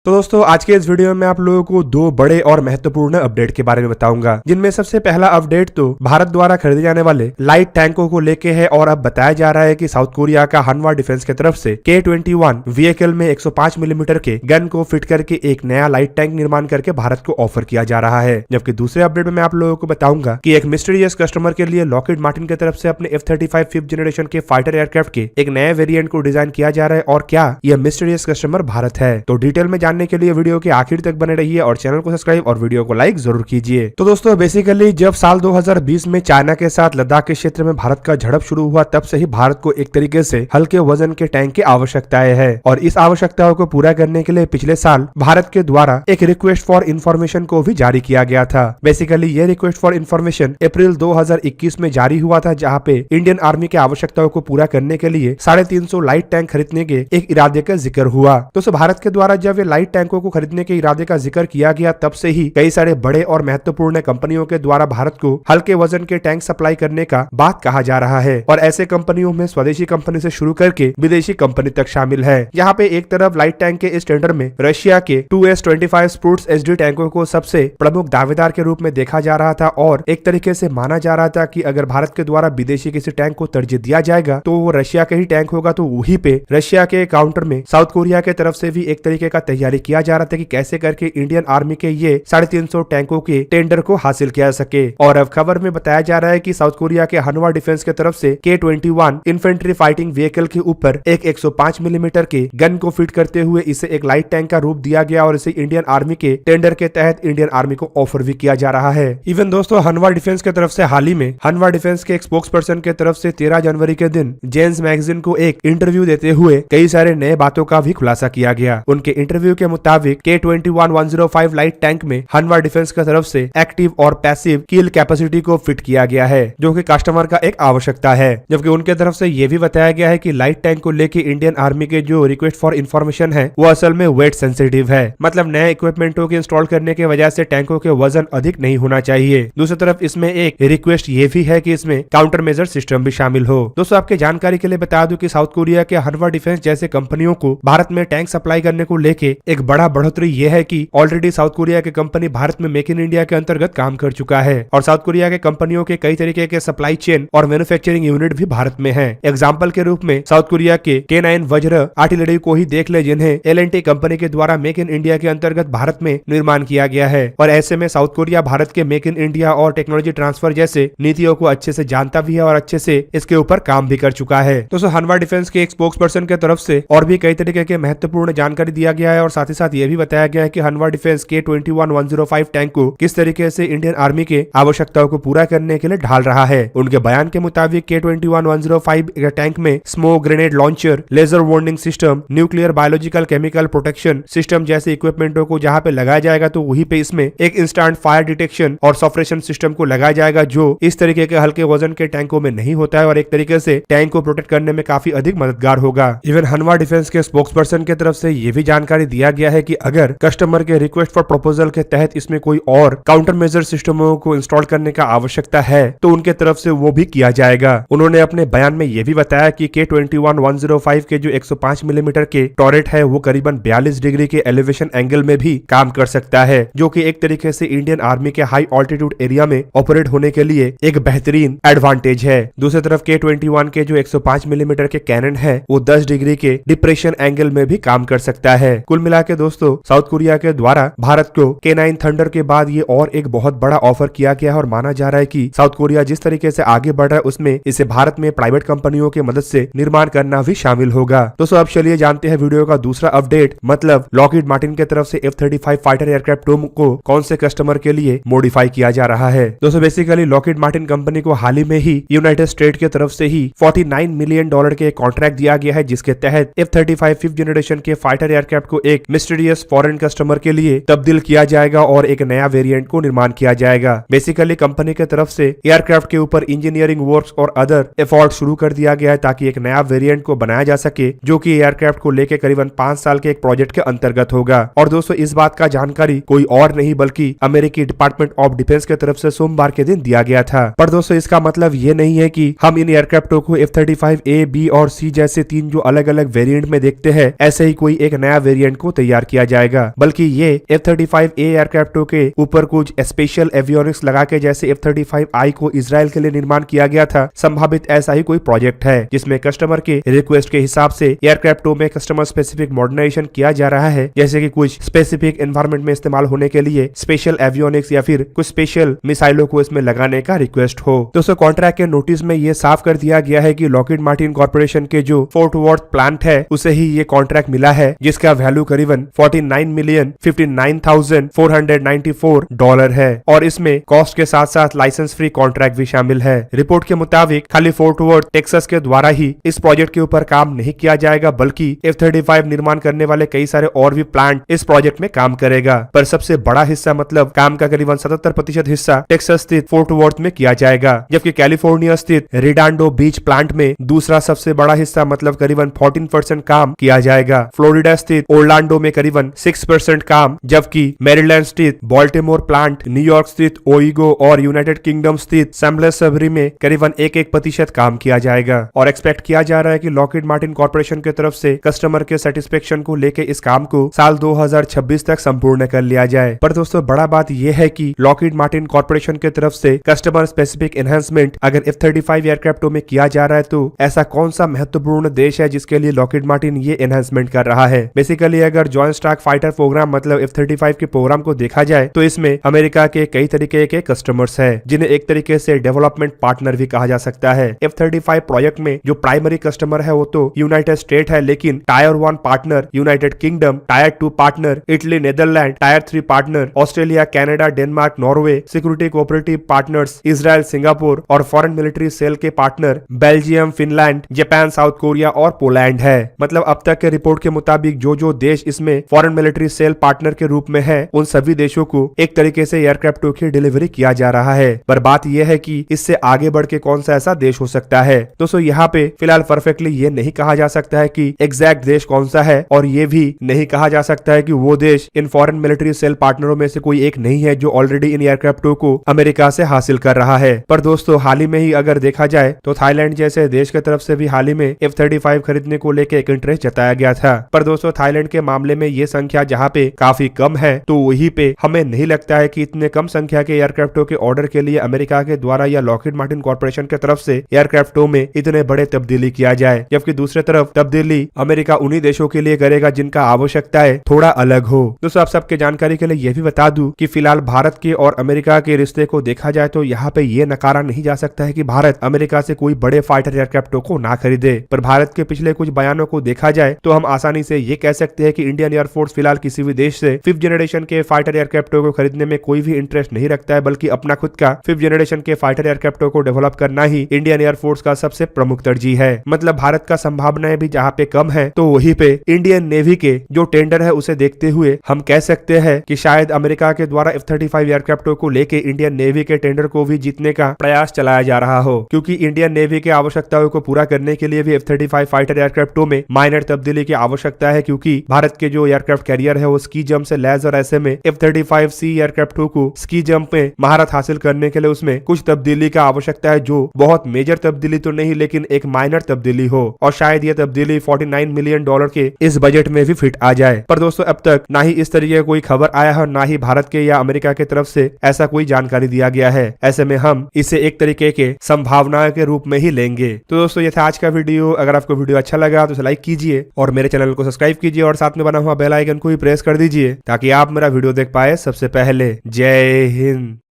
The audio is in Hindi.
तो दोस्तों आज के इस वीडियो में आप लोगों को दो बड़े और महत्वपूर्ण अपडेट के बारे में बताऊंगा, जिनमें सबसे पहला अपडेट तो भारत द्वारा खरीदे जाने वाले लाइट टैंकों को लेके है। और अब बताया जा रहा है कि साउथ कोरिया का हनवा डिफेंस की तरफ से K-21 व्हीकल में 105 मिलीमीटर के गन को फिट करके एक नया लाइट टैंक निर्माण करके भारत को ऑफर किया जा रहा है। जबकि दूसरे अपडेट में मैं आप लोगों को बताऊंगा कि एक मिस्टीरियस कस्टमर के लिए लॉकहीड मार्टिन की तरफ से अपने F-35 5th जनरेशन के फाइटर एयरक्राफ्ट के एक नए वेरिएंट को डिजाइन किया जा रहा है। और क्या यह मिस्टीरियस कस्टमर भारत है? तो डिटेल में जानने के लिए वीडियो के आखिर तक बने रहिए और चैनल को सब्सक्राइब और वीडियो को लाइक जरूर कीजिए। तो दोस्तों बेसिकली जब साल 2020 में चाइना के साथ लद्दाख के क्षेत्र में भारत का झड़प शुरू हुआ, तब से ही भारत को एक तरीके से हल्के वजन के टैंक की आवश्यकताएं है। और इस आवश्यकताओं को पूरा करने के लिए पिछले साल भारत के द्वारा एक रिक्वेस्ट फॉर इन्फॉर्मेशन को भी जारी किया गया था। बेसिकली ये रिक्वेस्ट फॉर इन्फॉर्मेशन अप्रैल 2021 में जारी हुआ था, जहाँ पे इंडियन आर्मी की आवश्यकताओं को पूरा करने के लिए 350 लाइट टैंक खरीदने के एक इरादे का जिक्र हुआ। तो भारत के द्वारा जब ये लाइट टैंकों को खरीदने के इरादे का जिक्र किया गया, तब से ही कई सारे बड़े और महत्वपूर्ण कंपनियों के द्वारा भारत को हल्के वजन के टैंक सप्लाई करने का बात कहा जा रहा है। और ऐसे कंपनियों में स्वदेशी कंपनी से शुरू करके विदेशी कंपनी तक शामिल है। यहाँ पे एक तरफ लाइट टैंक के इस टेंडर में रशिया के 2S-25 स्पुर्ट्स SD टैंकों को सबसे प्रमुख दावेदार के रूप में देखा जा रहा था। और एक तरीके से माना जा रहा था कि अगर भारत के द्वारा विदेशी किसी टैंक को तरजीह दिया जाएगा तो वो रशिया का ही टैंक होगा। तो वहीं पे रशिया के काउंटर में साउथ कोरिया के तरफ से भी एक तरीके का तैयारी किया जा रहा था कि कैसे करके इंडियन आर्मी के ये 350 टैंकों के टेंडर को हासिल किया सके। और अब खबर में बताया जा रहा है कि साउथ कोरिया के हनवा डिफेंस की तरफ से K-21 इन्फेंट्री फाइटिंग व्हीकल के ऊपर एक 105 मिलीमीटर के गन को फिट करते हुए इसे एक लाइट टैंक का रूप दिया गया और इसे इंडियन आर्मी के टेंडर के तहत इंडियन आर्मी को ऑफर भी किया जा रहा है। इवन दोस्तों हनवा डिफेंस की तरफ से हाल ही में हनवा डिफेंस के एक स्पोक्स पर्सन के तरफ से 13 जनवरी के दिन जेन्स मैगजीन को एक इंटरव्यू देते हुए कई सारे नए बातों का भी खुलासा किया गया। उनके इंटरव्यू के मुताबिक K-21 105 लाइट टैंक में हनवा डिफेंस की तरफ से एक्टिव और पैसिव किल कैपेसिटी को फिट किया गया है, जो कि कस्टमर का एक आवश्यकता है। जबकि उनके तरफ से यह भी बताया गया है कि लाइट टैंक को लेके इंडियन आर्मी के जो रिक्वेस्ट फॉर इन्फॉर्मेशन है वो असल में वेट सेंसिटिव है। मतलब नए इक्विपमेंटों के इंस्टॉल करने की वजह से टैंकों के वजन अधिक नहीं होना चाहिए। दूसरी तरफ इसमें एक रिक्वेस्ट ये भी है कि इसमें काउंटर मेजर सिस्टम भी शामिल हो। दोस्तों आपके जानकारी के लिए बता दूं कि साउथ कोरिया के हनवा डिफेंस जैसे कंपनियों को भारत में टैंक सप्लाई करने को लेके एक बड़ा बढ़ोतरी ये है कि ऑलरेडी साउथ कोरिया की कंपनी भारत में मेक इन इंडिया के अंतर्गत काम कर चुका है। और साउथ कोरिया के कंपनियों के कई तरीके के सप्लाई चेन और मैन्युफैक्चरिंग यूनिट भी भारत में है। एग्जांपल के रूप में साउथ कोरिया के K9 वज्र आर्टिलरी को ही देख ले, जिन्हें L&T कंपनी के द्वारा मेक इन इंडिया के अंतर्गत भारत में निर्माण किया गया है। और ऐसे में साउथ कोरिया भारत के मेक इन इंडिया और टेक्नोलॉजी ट्रांसफर जैसे नीतियों को अच्छे से जानता भी है और अच्छे से इसके ऊपर काम भी कर चुका है। दोस्तों हनवा डिफेंस के एक स्पोक्स पर्सन के तरफ से और भी कई तरीके के महत्वपूर्ण जानकारी दिया गया है और साथ ही साथ ये भी बताया गया है कि हनवा डिफेंस K-21 105 टैंक को किस तरीके से इंडियन आर्मी के आवश्यकताओं को पूरा करने के लिए ढाल रहा है। उनके बयान के मुताबिक K-21 105 टैंक में smoke grenade launcher, laser warning system, nuclear biological chemical protection system जैसे इक्विपमेंटों को जहां पे लगाया जाएगा, तो वहीं पे इसमें एक इंस्टेंट फायर डिटेक्शन और सप्रेशन सिस्टम को लगाया जाएगा, जो इस तरीके के हल्के वजन के टैंकों में नहीं होता है और एक तरीके से टैंक को प्रोटेक्ट करने में काफी अधिक मददगार होगा। इवन हनवा डिफेंस के स्पोक्स पर्सन की तरफ से ये भी जानकारी दिया गया है कि अगर कस्टमर के रिक्वेस्ट फॉर प्रपोजल के तहत इसमें कोई और काउंटर मेजर सिस्टमों को इंस्टॉल करने का आवश्यकता है तो उनके तरफ से वो भी किया जाएगा। उन्होंने अपने बयान में ये भी बताया कि K-21 105 के जो 105 मिलीमीटर के टॉरेट है वो करीबन 42 डिग्री के एलिवेशन एंगल में भी काम कर सकता है, जो कि एक तरीके से इंडियन आर्मी के हाई ऑल्टीट्यूड एरिया में ऑपरेट होने के लिए एक बेहतरीन एडवांटेज है। दूसरी तरफ K-21 के जो 105 मिलीमीटर के कैनन है वो 10 डिग्री के डिप्रेशन एंगल में भी काम कर सकता है। कुल मिला के दोस्तों साउथ कोरिया के द्वारा भारत को K9 थंडर के बाद ये और एक बहुत बड़ा ऑफर किया गया है और माना जा रहा है कि साउथ कोरिया जिस तरीके से आगे बढ़ रहा है उसमें इसे भारत में प्राइवेट कंपनियों की मदद से निर्माण करना भी शामिल होगा। दोस्तों अब चलिए जानते हैं वीडियो का दूसरा अपडेट, मतलब लॉकहीड मार्टिन की तरफ से F-35 फाइटर एयरक्राफ्ट को कौन से कस्टमर के लिए मॉडिफाई किया जा रहा है। दोस्तों बेसिकली लॉकहीड मार्टिन कंपनी को हाल ही में ही यूनाइटेड स्टेट की तरफ से ही $49 मिलियन के कॉन्ट्रैक्ट दिया गया है, जिसके तहत F-35 5th जनरेशन के फाइटर एयरक्राफ्ट को एक मिस्टीरियस फॉरेन कस्टमर के लिए तब्दील किया जाएगा और एक नया वेरिएंट को निर्माण किया जाएगा। बेसिकली कंपनी की तरफ से एयरक्राफ्ट के ऊपर इंजीनियरिंग वर्क्स और अदर एफर्ट शुरू कर दिया गया है ताकि एक नया वेरिएंट को बनाया जा सके, जो कि एयरक्राफ्ट को लेकर करीबन 5 साल के एक प्रोजेक्ट के अंतर्गत होगा। और दोस्तों इस बात का जानकारी कोई और नहीं बल्कि अमेरिकी डिपार्टमेंट ऑफ डिफेंस की तरफ से सोमवार के दिन दिया गया था। पर दोस्तों इसका मतलब ये नहीं है कि हम इन एयरक्राफ्टों को F-35A, B और C जैसे 3 जो अलग अलग वेरिएंट में देखते हैं ऐसे ही कोई एक नया वेरिएंट को तैयार किया जाएगा, बल्कि ये F-35A एयरक्राफ्टों के ऊपर कुछ स्पेशल एवियोनिक्स लगा के जैसे F-35I को इजराइल के लिए निर्माण किया गया था, संभावित ऐसा ही कोई प्रोजेक्ट है जिसमें कस्टमर के रिक्वेस्ट के हिसाब से एयरक्राफ्टों में कस्टमर स्पेसिफिक मॉडर्नाइजेशन किया जा रहा है, जैसे कि कुछ स्पेसिफिक एनवायरमेंट में इस्तेमाल होने के लिए स्पेशल एवियोनिक्स या फिर कुछ स्पेशल मिसाइलों को इसमें लगाने का रिक्वेस्ट हो। दोस्तों कॉन्ट्रैक्ट के नोटिस में ये साफ कर दिया गया है कि लॉकहीड मार्टिन कॉर्पोरेशन के जो फोर्ट वर्थ प्लांट है उसे ही ये कॉन्ट्रैक्ट मिला है, जिसका वैल्यू करीबन $49,059,494 है और इसमें कॉस्ट के साथ साथ लाइसेंस फ्री कॉन्ट्रैक्ट भी शामिल है। रिपोर्ट के मुताबिक खाली फोर्ट वर्थ टेक्सास के द्वारा ही इस प्रोजेक्ट के ऊपर काम नहीं किया जाएगा, बल्कि F-35 निर्माण करने वाले कई सारे और भी प्लांट इस प्रोजेक्ट में काम करेगा। पर सबसे बड़ा हिस्सा मतलब काम का करीबन 77% हिस्सा टेक्सास स्थित फोर्ट वर्थ में किया जाएगा, जबकि कैलिफोर्निया स्थित रिडांडो बीच प्लांट में दूसरा सबसे बड़ा हिस्सा मतलब करीबन 14% काम किया जाएगा। फ्लोरिडा स्थित ओरलैंडो में करीबन 6% काम, जबकि मैरीलैंड स्थित बॉल्टिमोर प्लांट, न्यूयॉर्क स्थित ओइगो और यूनाइटेड किंगडम स्थित सैम्बलसबरी में करीबन 1% काम किया जाएगा। और एक्सपेक्ट किया जा रहा है कि लॉकहीड मार्टिन कॉर्पोरेशन की तरफ से कस्टमर के सेटिस्फेक्शन को लेके इस काम को साल 2026 तक संपूर्ण कर लिया जाए। पर दोस्तों बड़ा बात यह है कि लॉकहीड मार्टिन कॉर्पोरेशन की तरफ से कस्टमर स्पेसिफिक एनहांसमेंट अगर F-35 एयरक्राफ्टों में किया जा रहा है तो ऐसा कौन सा महत्वपूर्ण देश है जिसके लिए लॉकहीड मार्टिन ये एनहांसमेंट कर रहा है। बेसिकली अगर जॉइंट स्ट्राइक फाइटर प्रोग्राम मतलब F-35 के प्रोग्राम को देखा जाए तो इसमें अमेरिका के कई तरीके के कस्टमर्स है, जिन्हें एक तरीके से डेवलपमेंट पार्टनर भी कहा जा सकता है। F-35 प्रोजेक्ट में जो प्राइमरी कस्टमर है वो तो यूनाइटेड स्टेट है, लेकिन tier 1 partner United Kingdom, tier 2 partner Italy Netherlands, tier 3 partner Australia, Canada, Denmark, Norway, security cooperative partners Israel, Singapore और फॉरेन मिलिट्री सेल के partner Belgium, Finland, Japan, South Korea और पोलैंड है। मतलब अब तक के रिपोर्ट के मुताबिक जो देश इसमें फॉरेन मिलिट्री सेल पार्टनर के रूप में है उन सभी देशों को एक तरीके से एयरक्राफ्टों की डिलीवरी किया जा रहा है। पर बात यह है कि इससे आगे बढ़ के कौन सा ऐसा देश हो सकता है। दोस्तों यहाँ पे फिलहाल परफेक्टली ये नहीं कहा जा सकता है कि एग्जैक्ट देश कौन सा है, और ये भी नहीं कहा जा सकता है कि वो देश इन फॉरेन मिलिट्री सेल पार्टनरों में से कोई एक नहीं है जो ऑलरेडी इन एयरक्राफ्टों को अमेरिका से हासिल कर रहा है। पर दोस्तों हाल ही में ही अगर देखा जाए तो थाईलैंड जैसे देश की तरफ से भी हाल ही में F-35 खरीदने को लेकर एक इंटरेस्ट जताया गया था। पर दोस्तों थाईलैंड के मामले में ये संख्या जहाँ पे काफी कम है, तो वहीं पे हमें नहीं लगता है कि इतने कम संख्या के एयरक्राफ्टों के ऑर्डर के लिए अमेरिका के द्वारा या लॉकहीड मार्टिन कॉर्पोरेशन की तरफ से एयरक्राफ्टों में इतने बड़े तब्दीली किया जाए। जबकि दूसरी तरफ तब्दीली अमेरिका उन्हीं देशों के लिए करेगा जिनका आवश्यकता है थोड़ा अलग हो। दोस्तों आप सबके जानकारी के लिए यह भी बता दूं कि फिलहाल भारत के और अमेरिका के रिश्ते को देखा जाए तो यहाँ पे ये नकारा नहीं जा सकता है कि भारत अमेरिका से कोई बड़े फाइटर एयरक्राफ्टों को ना खरीदे। पर भारत के पिछले कुछ बयानों को देखा जाए तो हम आसानी से ये कह सकते हैं कि इंडियन एयरफोर्स फिलहाल किसी भी देश से 5th जनरेशन के फाइटर एयरक्राफ्टों को खरीदने में कोई भी इंटरेस्ट नहीं रखता है, बल्कि अपना खुद का 5th जनरेशन के फाइटर एयरक्राफ्टों को डेवलप करना ही इंडियन एयरफोर्स का सबसे प्रमुख तरजीह है। मतलब भारत का संभावनाएं भी जहाँ पे कम है तो वहीं पे इंडियन नेवी के जो टेंडर है उसे देखते हुए हम कह सकते हैं कि शायद अमेरिका के द्वारा F-35 एयरक्राफ्टों को लेके इंडियन नेवी के टेंडर को भी जीतने का प्रयास चलाया जा रहा हो, क्योंकि इंडियन नेवी के आवश्यकताओं को पूरा करने के लिए भी F-35 फाइटर एयरक्राफ्टों में माइनर तब्दीली की आवश्यकता है, क्योंकि भारत के जो एयरक्राफ्ट कैरियर है वो स्की जंप से लैस, और ऐसे में F-35C एयरक्राफ्टों को स्की जंप में महारत हासिल करने के लिए उसमें कुछ तब्दीली का आवश्यकता है, जो बहुत मेजर तब्दीली तो नहीं लेकिन एक माइनर तब्दीली हो, और शायद ये तब्दीली $49 मिलियन के इस बजट में भी फिट आ जाए। पर दोस्तों अब तक ना ही इस तरीके का कोई खबर आया है और ना ही भारत के या अमेरिका की तरफ से ऐसा कोई जानकारी दिया गया है। ऐसे में हम इसे एक तरीके के संभावना के रूप में ही लेंगे। तो दोस्तों ये था आज का वीडियो। अगर आपको वीडियो अच्छा लगा तो इसे लाइक कीजिए और मेरे चैनल को सब्सक्राइब कीजिए और साथ में बना हुआ बेल आइकन को भी प्रेस कर दीजिए ताकि आप मेरा वीडियो देख पाए सबसे पहले। जय हिंद।